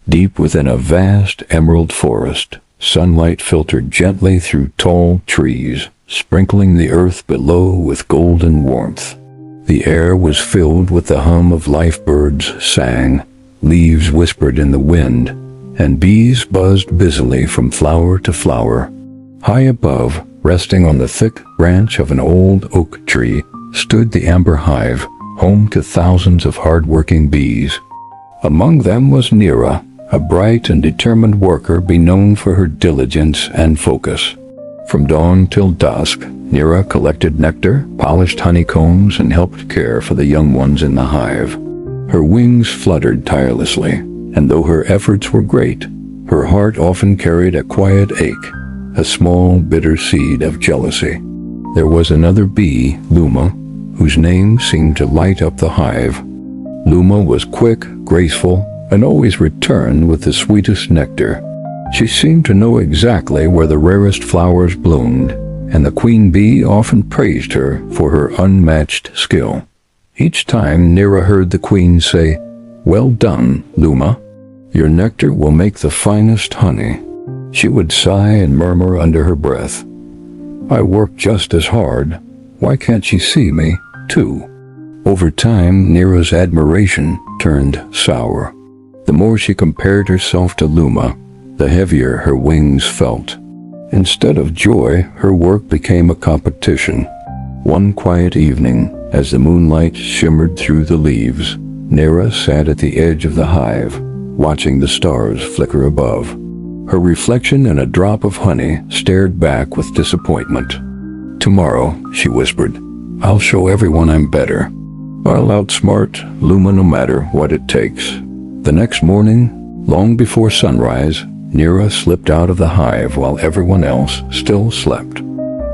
Deep within a vast emerald forest, sunlight filtered gently through tall trees, sprinkling the earth below with golden warmth. The air was filled with the hum of life birds sang, leaves whispered in the wind, and bees buzzed busily from flower to flower. High above, resting on the thick branch of an old oak tree, stood the amber hive, home to thousands of hard-working bees. Among them was Nera, a bright and determined worker known for her diligence and focus. From dawn till dusk, Nera collected nectar, polished honeycombs, and helped care for the young ones in the hive. Her wings fluttered tirelessly, and though her efforts were great, her heart often carried a quiet ache, a small bitter seed of jealousy. There was another bee, Luma, whose name seemed to light up the hive. Luma was quick, graceful, and always returned with the sweetest nectar. She seemed to know exactly where the rarest flowers bloomed, and the queen bee often praised her for her unmatched skill. Each time Nera heard the queen say, "Well done, Luma. Your nectar will make the finest honey," she would sigh and murmur under her breath, "I work just as hard. Why can't she see me, too?" Over time, Nera's admiration turned sour. The more she compared herself to Luma, the heavier her wings felt. Instead of joy, her work became a competition. One quiet evening, as the moonlight shimmered through the leaves, Nera sat at the edge of the hive, watching the stars flicker above. Her reflection in a drop of honey stared back with disappointment. "Tomorrow," she whispered, "I'll show everyone I'm better. I'll outsmart Luma no matter what it takes." The next morning, long before sunrise, Nera slipped out of the hive while everyone else still slept.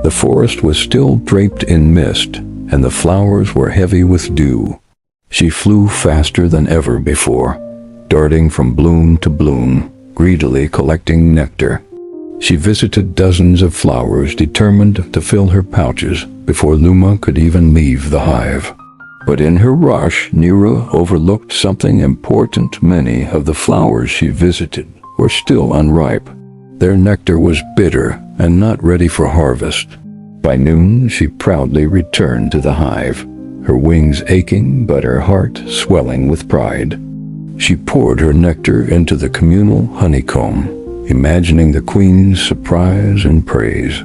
The forest was still draped in mist, and the flowers were heavy with dew. She flew faster than ever before, darting from bloom to bloom, greedily collecting nectar. She visited dozens of flowers, determined to fill her pouches before Luma could even leave the hive. But in her rush, Nera overlooked something important. Many of the flowers she visited were still unripe. Their nectar was bitter and not ready for harvest. By noon, she proudly returned to the hive, her wings aching but her heart swelling with pride. She poured her nectar into the communal honeycomb, imagining the queen's surprise and praise.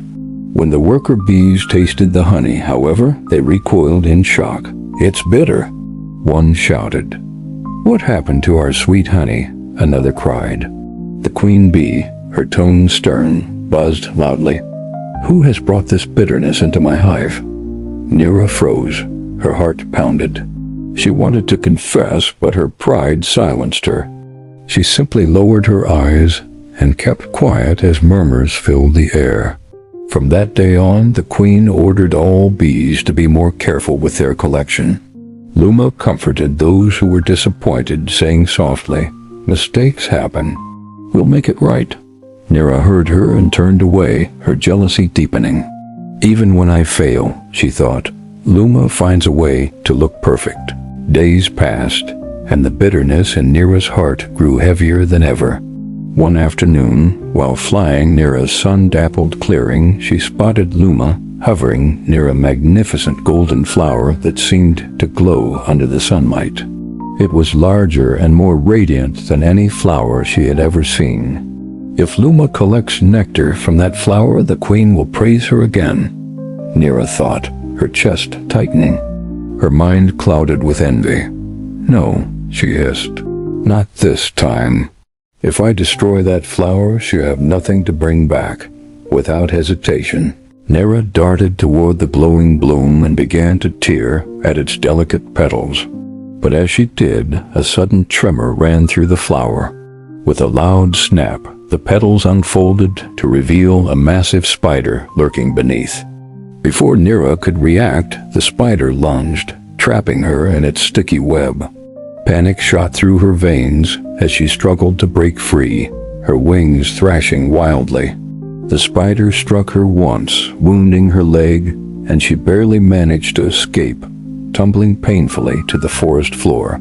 When the worker bees tasted the honey, however, they recoiled in shock. "It's bitter," one shouted. "What happened to our sweet honey?" another cried. The queen bee, her tone stern, buzzed loudly. "Who has brought this bitterness into my hive?" Nera froze, her heart pounded. She wanted to confess, but her pride silenced her. She simply lowered her eyes and kept quiet as murmurs filled the air. From that day on, the queen ordered all bees to be more careful with their collection. Luma comforted those who were disappointed, saying softly, "Mistakes happen. We'll make it right." Nera heard her and turned away, her jealousy deepening. "Even when I fail," she thought, "Luma finds a way to look perfect." Days passed, and the bitterness in Nera's heart grew heavier than ever. One afternoon, while flying near a sun-dappled clearing, she spotted Luma hovering near a magnificent golden flower that seemed to glow under the sunlight. It was larger and more radiant than any flower she had ever seen. "If Luma collects nectar from that flower, the queen will praise her again," Nera thought, her chest tightening. Her mind clouded with envy. "No," she hissed, "not this time. If I destroy that flower, she'll have nothing to bring back." Without hesitation, Nera darted toward the glowing bloom and began to tear at its delicate petals. But as she did, a sudden tremor ran through the flower. With a loud snap, the petals unfolded to reveal a massive spider lurking beneath. Before Nera could react, the spider lunged, trapping her in its sticky web. Panic shot through her veins as she struggled to break free, her wings thrashing wildly. The spider struck her once, wounding her leg, and she barely managed to escape, tumbling painfully to the forest floor.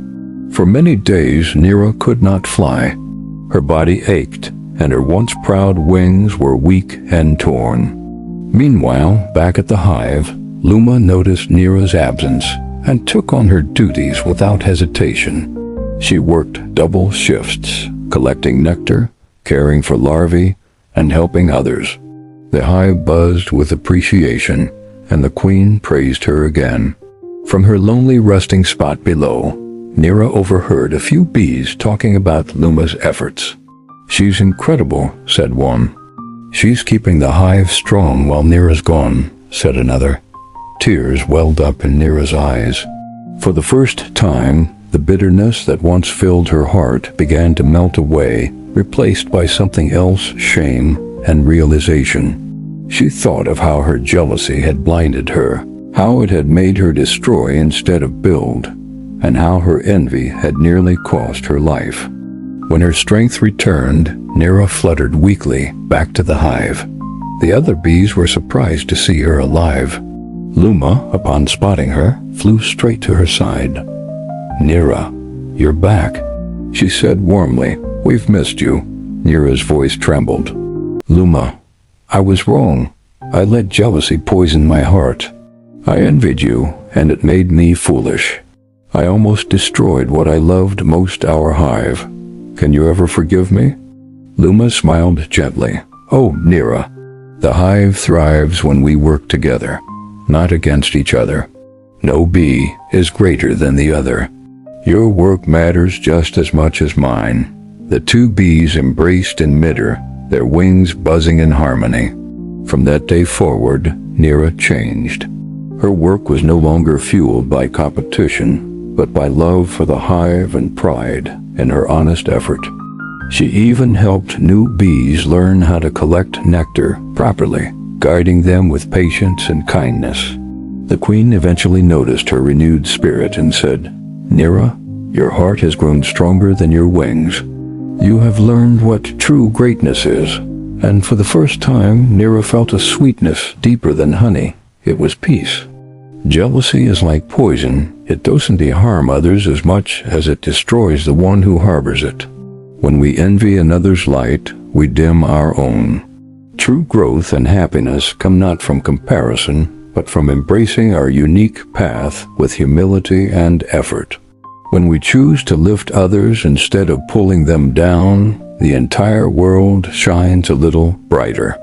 For many days, Nera could not fly. Her body ached, and her once proud wings were weak and torn. Meanwhile, back at the hive, Luma noticed Nira's absence and took on her duties without hesitation. She worked double shifts, collecting nectar, caring for larvae, and helping others. The hive buzzed with appreciation, and the queen praised her again. From her lonely resting spot below, Nira overheard a few bees talking about Luma's efforts. "She's incredible," said one. "She's keeping the hive strong while Nira's gone," said another. Tears welled up in Nira's eyes. For the first time, the bitterness that once filled her heart began to melt away, replaced by something else: shame and realization. She thought of how her jealousy had blinded her, how it had made her destroy instead of build, and how her envy had nearly cost her life. When her strength returned, Nira fluttered weakly back to the hive. The other bees were surprised to see her alive. Luma, upon spotting her, flew straight to her side. "Nira, you're back," she said warmly. "We've missed you." Nira's voice trembled. "Luma, I was wrong. I let jealousy poison my heart. I envied you, and it made me foolish. I almost destroyed what I loved most, our hive. Can you ever forgive me?" Luma smiled gently. "Oh, Nira, the hive thrives when we work together, not against each other. No bee is greater than the other. Your work matters just as much as mine." The two bees embraced in midair, their wings buzzing in harmony. From that day forward, Nira changed. Her work was no longer fueled by competition, but by love for the hive and pride in her honest effort. She even helped new bees learn how to collect nectar properly, guiding them with patience and kindness. The queen eventually noticed her renewed spirit and said, "Nira, your heart has grown stronger than your wings. You have learned what true greatness is." And for the first time, Nira felt a sweetness deeper than honey. It was peace. Jealousy is like poison. It doesn't harm others as much as it destroys the one who harbors it. When we envy another's light, we dim our own. True growth and happiness come not from comparison, but from embracing our unique path with humility and effort. When we choose to lift others instead of pulling them down, the entire world shines a little brighter.